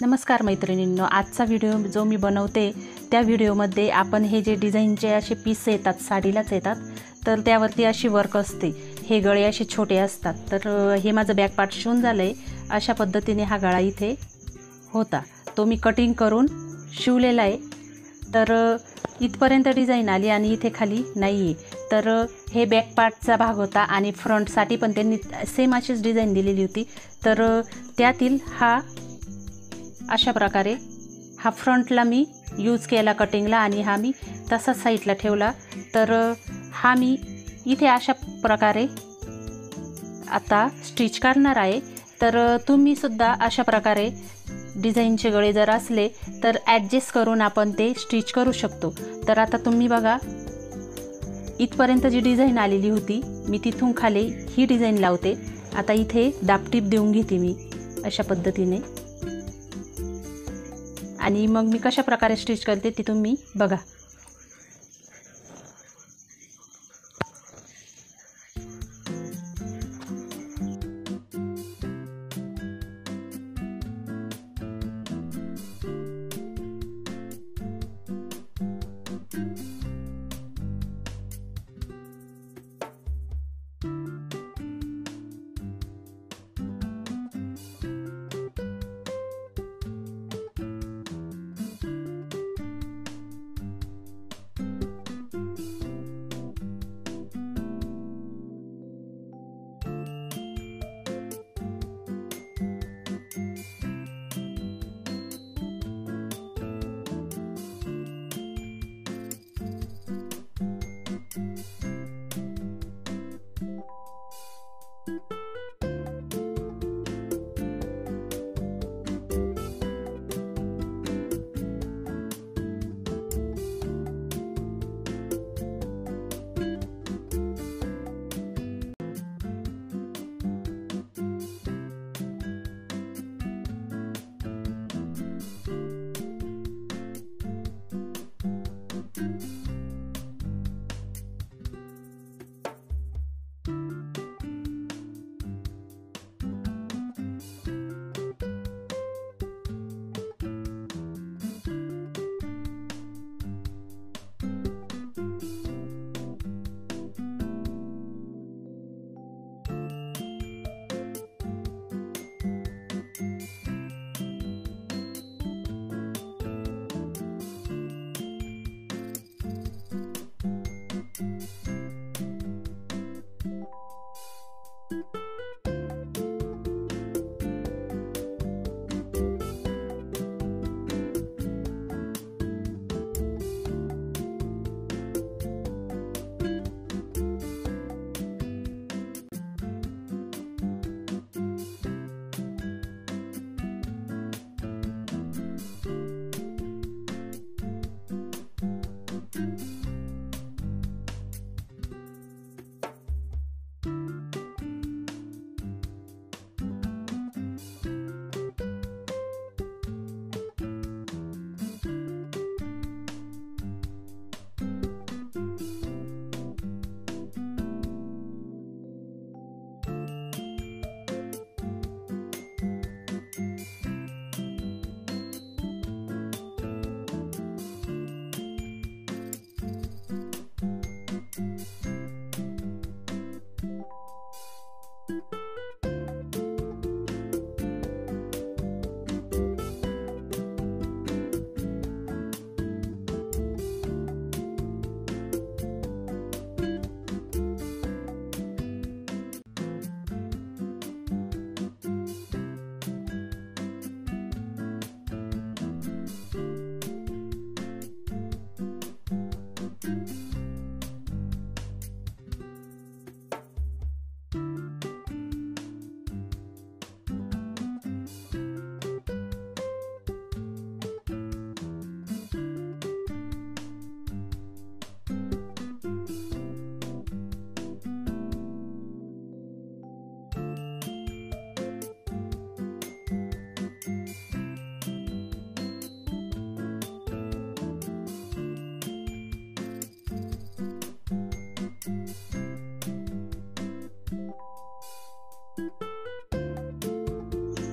नमस्कार मैत्रिणींनो, आजचा व्हिडिओ जो मी बनवते त्या व्हिडिओमध्ये आपण हे जे डिझाईनचे असे पीस येतात, साडीलाच येतात, तर त्यावरती अशी वर्क असते. हे गळे असे छोटे असतात. तर हे माझं बॅक पार्ट शिवून झालं आहे. अशा पद्धतीने हा गळा इथे होता, तो मी कटिंग करून शिवलेला आहे. तर इथपर्यंत डिझाईन आली आणि इथे खाली नाही आहे. तर हे बॅक पार्टचा भाग होता आणि फ्रंटसाठी पण त्यांनी सेम अशीच डिझाईन दिलेली होती. तर त्यातील हा अशा प्रकारे हा फ्रंटला मी यूज केला कटिंगला आणि हा मी तसाच साईडला ठेवला. तर हा मी इथे अशा प्रकारे आता स्टिच करणार आहे. तर तुम्ही सुद्धा अशा प्रकारे डिझाईनचे गळे जर असले तर ॲडजस्ट करून आपण ते स्टिच करू शकतो. तर आता तुम्ही बघा, इथपर्यंत जी डिझाईन आलेली होती मी तिथून खाली ही डिझाईन लावते. आता इथे दाबटीप देऊन घेते मी अशा पद्धतीने आणि मग मी कशा प्रकारे स्टिच करते ती तुम्ही बघा.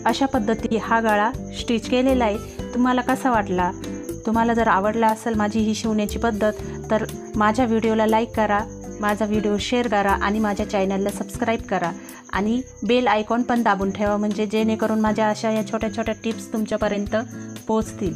अशा पद्धती हा गळा स्टिच केलेला आहे। तुम्हाला कसा वाटला? तुम्हाला जर आवडला असेल माझी ही शिवण्याची पद्धत तर माझ्या व्हिडिओला लाईक करा, माझा व्हिडिओ शेअर करा आणि माझ्या चॅनलला सबस्क्राईब करा आणि बेल आयकॉन पण दाबून ठेवा, म्हणजे जेणेकरून माझ्या अशा या छोट्या छोट्या टिप्स तुमच्यापर्यंत पोहोचतील।